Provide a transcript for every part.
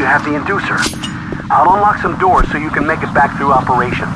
have the inducer. I'll unlock some doors so you can make it back through operations.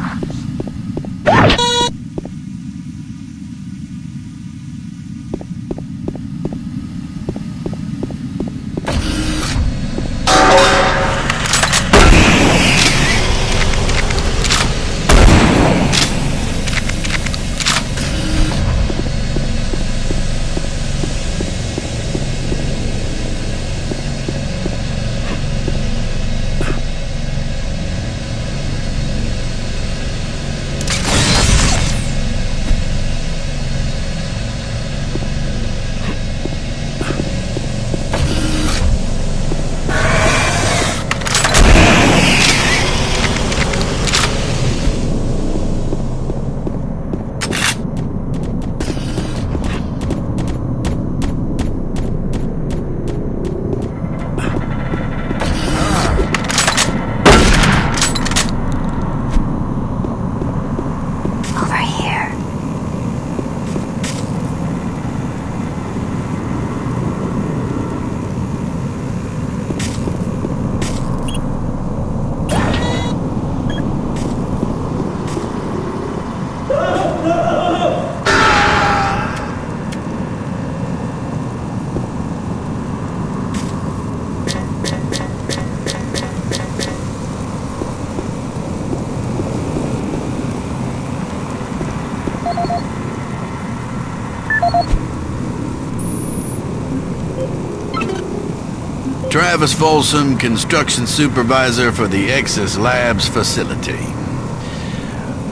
Travis Folsom, Construction Supervisor for the EXIS Labs facility.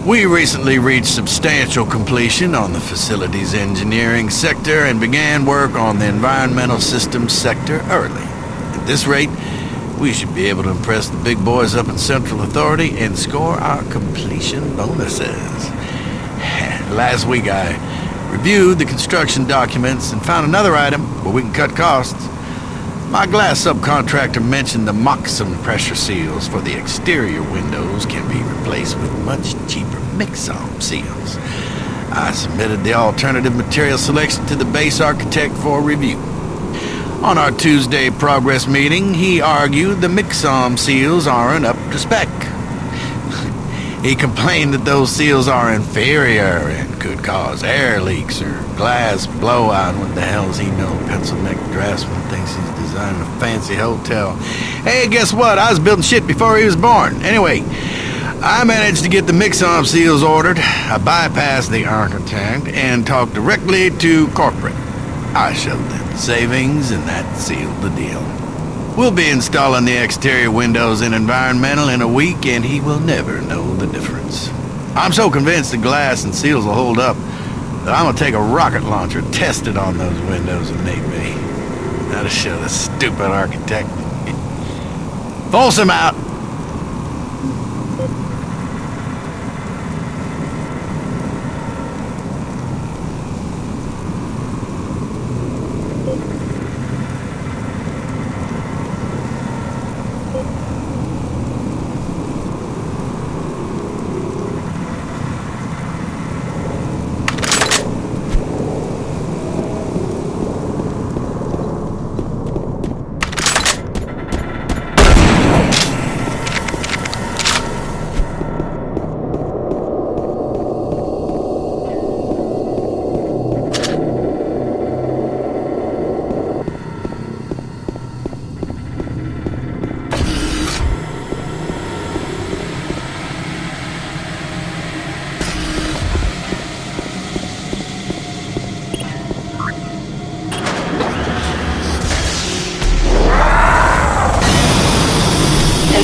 We recently reached substantial completion on the facility's engineering sector and began work on the environmental systems sector early. At this rate, we should be able to impress the big boys up in Central Authority and score our completion bonuses. Last week I reviewed the construction documents and found another item where we can cut costs. My glass subcontractor mentioned the Moxon pressure seals for the exterior windows can be replaced with much cheaper Mixom seals. I submitted the alternative material selection to the base architect for review. On our Tuesday progress meeting, he argued the Mixom seals aren't up to spec. He complained that those seals are inferior and could cause air leaks or glass blowout. What the hell does he know? Pencil neck draftsman thinks he's designing a fancy hotel. Hey, guess what? I was building shit before he was born. Anyway, I managed to get the Mixom seals ordered. I bypassed the architect and talked directly to corporate. I showed them the savings and that sealed the deal. We'll be installing the exterior windows in environmental in a week, and he will never know the difference. I'm so convinced the glass and seals will hold up that I'm gonna take a rocket launcher, test it on those windows and make me. That'll show the stupid architect. Folsom out!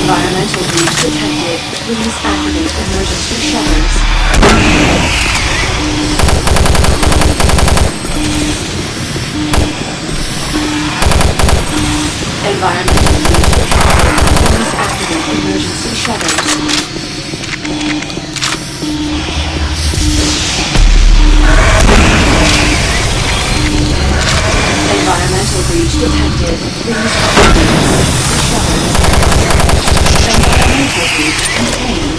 Environmental breach detected. Please activate emergency shutters. Environmental breach detected. Please activate emergency shutters. Environmental breach detected. Please activate emergency shutters. Environmental breach contained.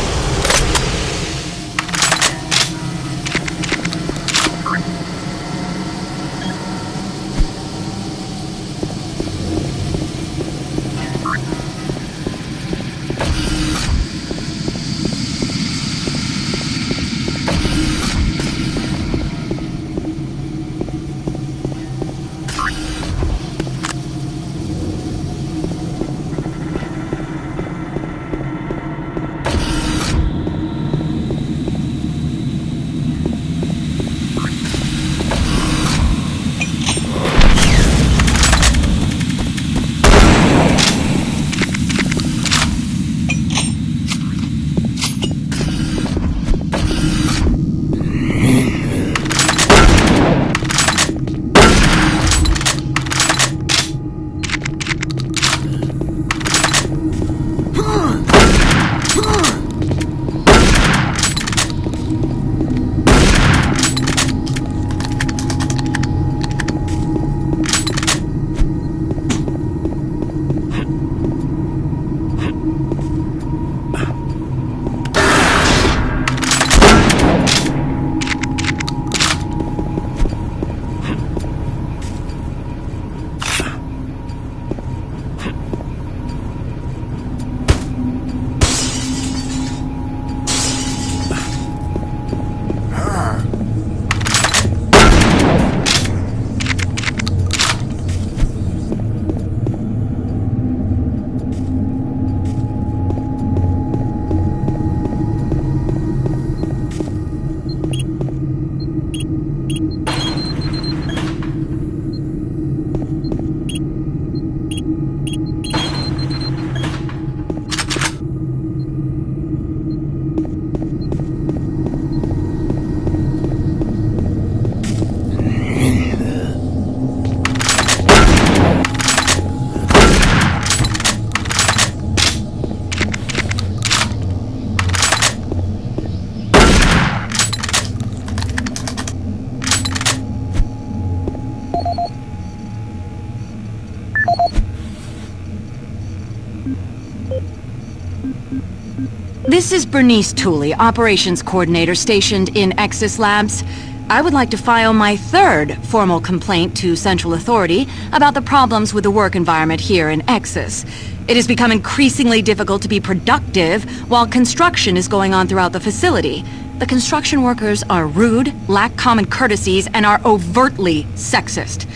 This is Bernice Tooley, Operations Coordinator stationed in EXIS Labs. I would like to file my third formal complaint to Central Authority about the problems with the work environment here in EXIS. It has become increasingly difficult to be productive while construction is going on throughout the facility. The construction workers are rude, lack common courtesies, and are overtly sexist.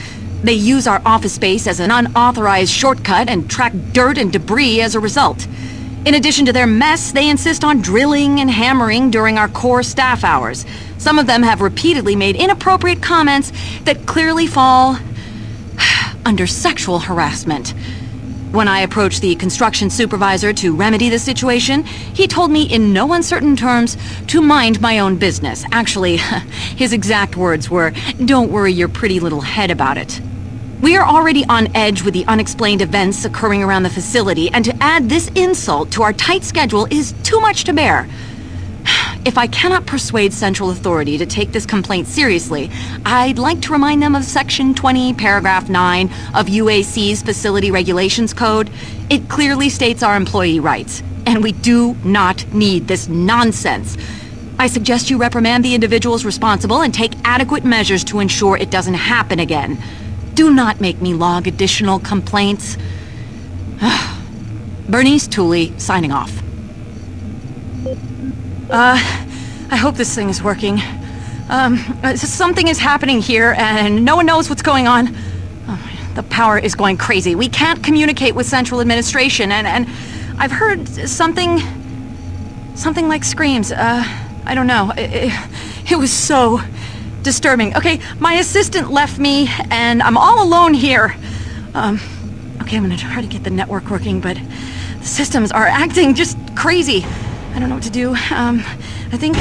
They use our office space as an unauthorized shortcut and track dirt and debris as a result. In addition to their mess, they insist on drilling and hammering during our core staff hours. Some of them have repeatedly made inappropriate comments that clearly fall under sexual harassment. When I approached the construction supervisor to remedy the situation, he told me in no uncertain terms to mind my own business. Actually, his exact words were, "Don't worry your pretty little head about it." We are already on edge with the unexplained events occurring around the facility, and to add this insult to our tight schedule is too much to bear. If I cannot persuade Central Authority to take this complaint seriously, I'd like to remind them of Section 20, Paragraph 9 of UAC's Facility Regulations Code. It clearly states our employee rights, and we do not need this nonsense. I suggest you reprimand the individuals responsible and take adequate measures to ensure it doesn't happen again. Do not make me log additional complaints. Bernice Tooley, signing off. I hope this thing is working. Something is happening here, and no one knows what's going on. Oh, the power is going crazy. We can't communicate with Central Administration, and I've heard something like screams. I don't know. It was so disturbing. Okay, my assistant left me, and I'm all alone here. Okay, I'm gonna try to get the network working, but the systems are acting just crazy. I don't know what to do. I think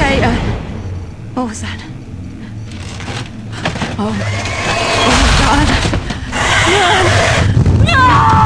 what was that? Oh my God. No!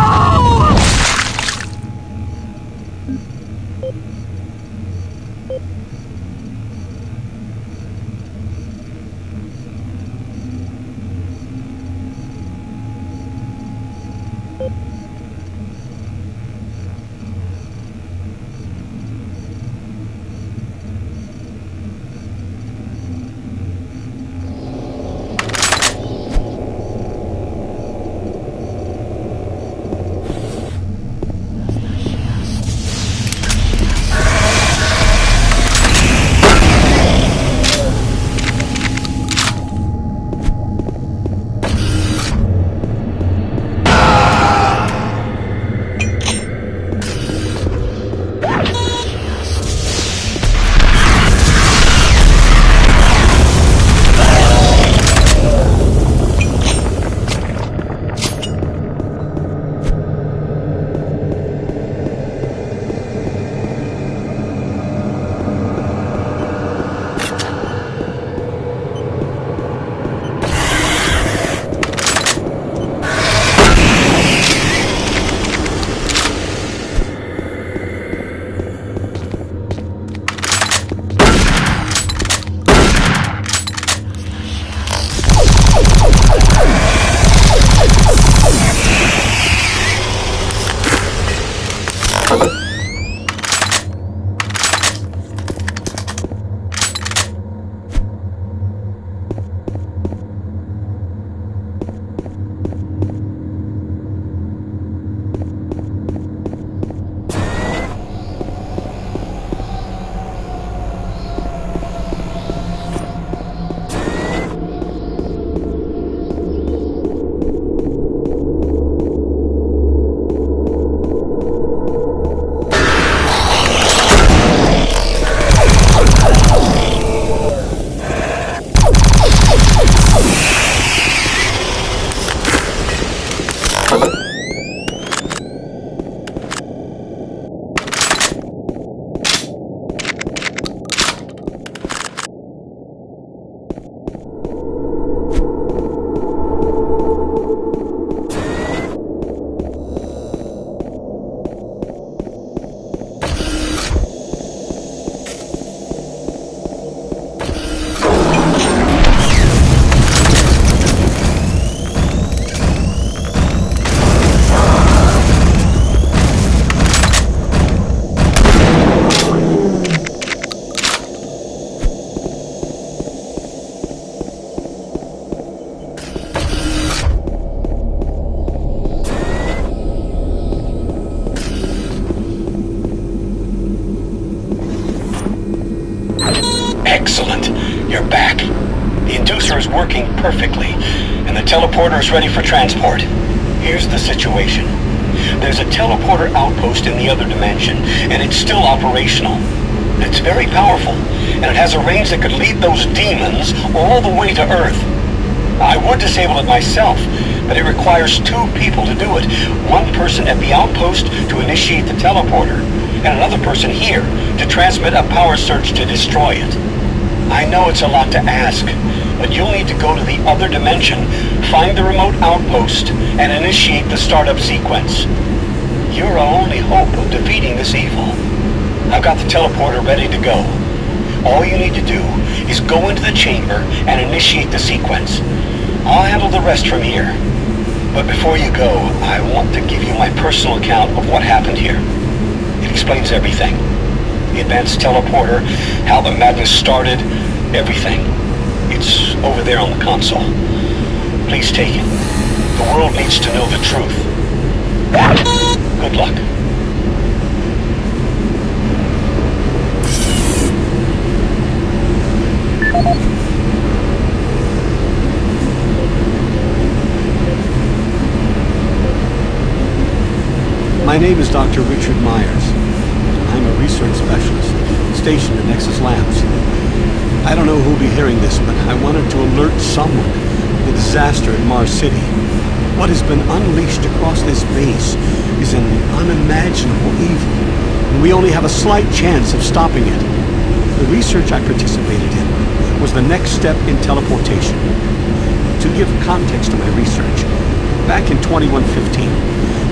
Excellent. You're back. The inducer is working perfectly, and the teleporter is ready for transport. Here's the situation. There's a teleporter outpost in the other dimension, and it's still operational. It's very powerful, and it has a range that could lead those demons all the way to Earth. I would disable it myself, but it requires 2 people to do it. One person at the outpost to initiate the teleporter, and another person here to transmit a power surge to destroy it. I know it's a lot to ask, but you'll need to go to the other dimension, find the remote outpost, and initiate the startup sequence. You're our only hope of defeating this evil. I've got the teleporter ready to go. All you need to do is go into the chamber and initiate the sequence. I'll handle the rest from here. But before you go, I want to give you my personal account of what happened here. It explains everything. The advanced teleporter, how the madness started, everything. It's over there on the console. Please take it. The world needs to know the truth. Good luck. My name is Dr. Richard Myers. I'm a research specialist stationed in EXIS Labs. I don't know who'll be hearing this, but I wanted to alert someone of the disaster at Mars City. What has been unleashed across this base is an unimaginable evil, and we only have a slight chance of stopping it. The research I participated in was the next step in teleportation. To give context to my research, back in 2115,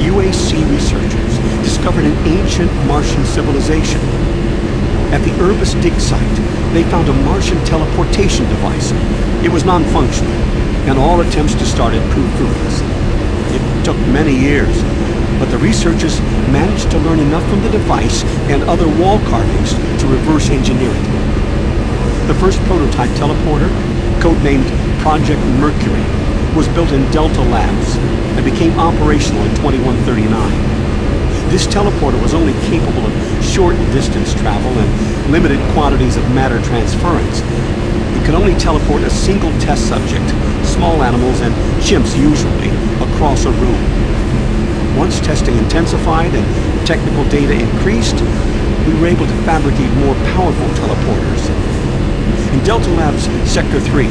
UAC researchers discovered an ancient Martian civilization. At the Urbis dig site, they found a Martian teleportation device. It was non-functional, and all attempts to start it proved fruitless. It took many years, but the researchers managed to learn enough from the device and other wall carvings to reverse engineer it. The first prototype teleporter, codenamed Project Mercury, was built in Delta Labs and became operational in 2139. This teleporter was only capable of short distance travel and limited quantities of matter transference. It could only teleport a single test subject, small animals and chimps usually, across a room. Once testing intensified and technical data increased, we were able to fabricate more powerful teleporters. In Delta Labs Sector 3,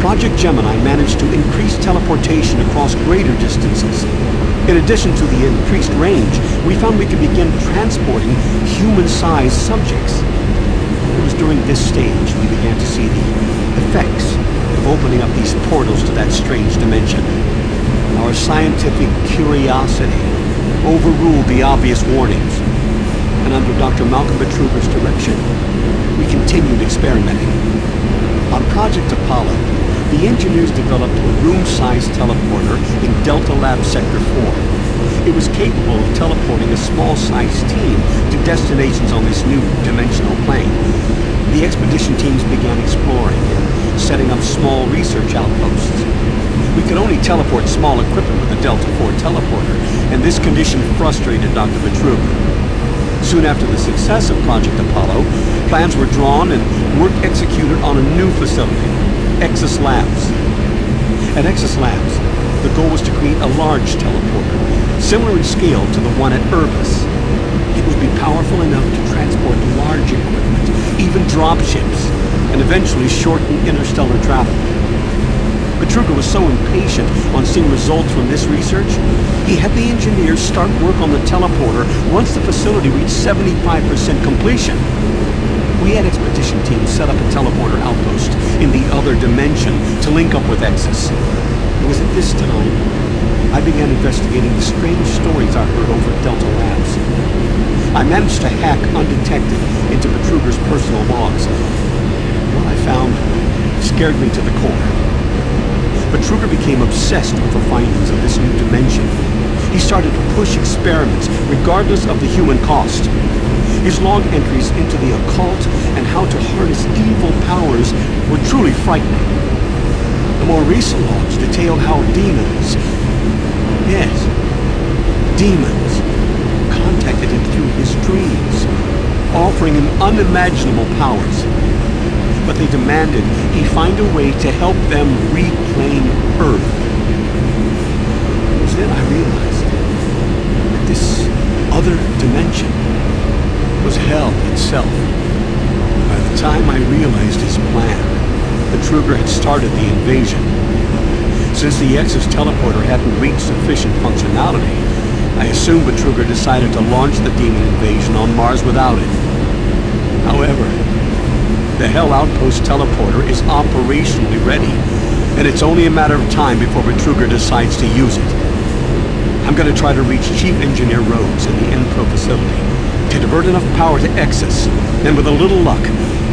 Project Gemini managed to increase teleportation across greater distances. In addition to the increased range, we found we could begin transporting human-sized subjects. It was during this stage we began to see the effects of opening up these portals to that strange dimension. Our scientific curiosity overruled the obvious warnings, and under Dr. Malcolm Betruger's direction, we continued experimenting. On Project Apollo, the engineers developed a room-sized teleporter in Delta Lab Sector 4. It was capable of teleporting a small-sized team to destinations on this new dimensional plane. The expedition teams began exploring and setting up small research outposts. We could only teleport small equipment with the Delta 4 teleporter, and this condition frustrated Dr. Betruger. Soon after the success of Project Apollo, plans were drawn and work executed on a new facility, EXIS Labs. At EXIS Labs, the goal was to create a large teleporter, similar in scale to the one at Urbis. It would be powerful enough to transport large equipment, even dropships, and eventually shorten interstellar travel. Betruger was so impatient on seeing results from this research, he had the engineers start work on the teleporter once the facility reached 75% completion. We had expedition teams set up a teleporter outpost in the other dimension to link up with EXIS. It was at this time I began investigating the strange stories I heard over at Delta Labs. I managed to hack undetected into Betruger's personal logs. What I found scared me to the core. Betruger became obsessed with the findings of this new dimension. He started to push experiments regardless of the human cost. His log entries into the occult and how to harness evil powers were truly frightening. The more recent logs detailed how demons, yes, demons, contacted him through his dreams, offering him unimaginable powers. but they demanded he find a way to help them reclaim Earth. It was then I realized that this other dimension was hell itself. By the time I realized his plan, the Trugger had started the invasion. Since the EXIS teleporter hadn't reached sufficient functionality, I assumed the Trugger decided to launch the demon invasion on Mars without it. However, the Hell Outpost teleporter is operationally ready, and it's only a matter of time before Trugger decides to use it. I'm going to try to reach Chief Engineer Rhodes in the Enpro facility to divert enough power to EXIS, and with a little luck,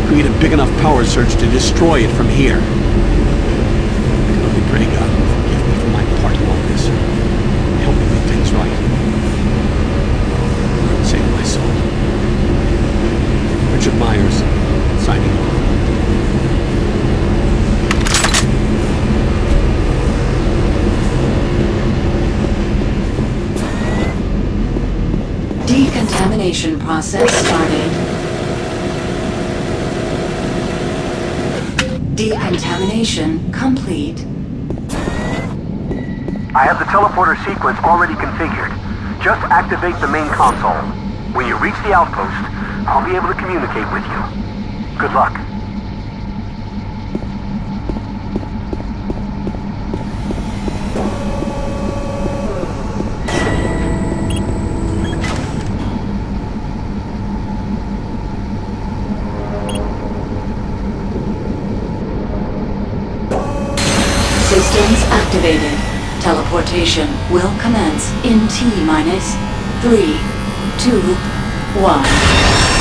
create a big enough power surge to destroy it from here. I can only pray God will forgive me for my part in all this. Help me make things right. Lord, save my soul. Richard Myers, signing off. Decontamination process started. Decontamination complete. I have the teleporter sequence already configured. Just activate the main console. When you reach the outpost, I'll be able to communicate with you. Good luck. Systems activated. Teleportation will commence in T-minus 3, 2, 1.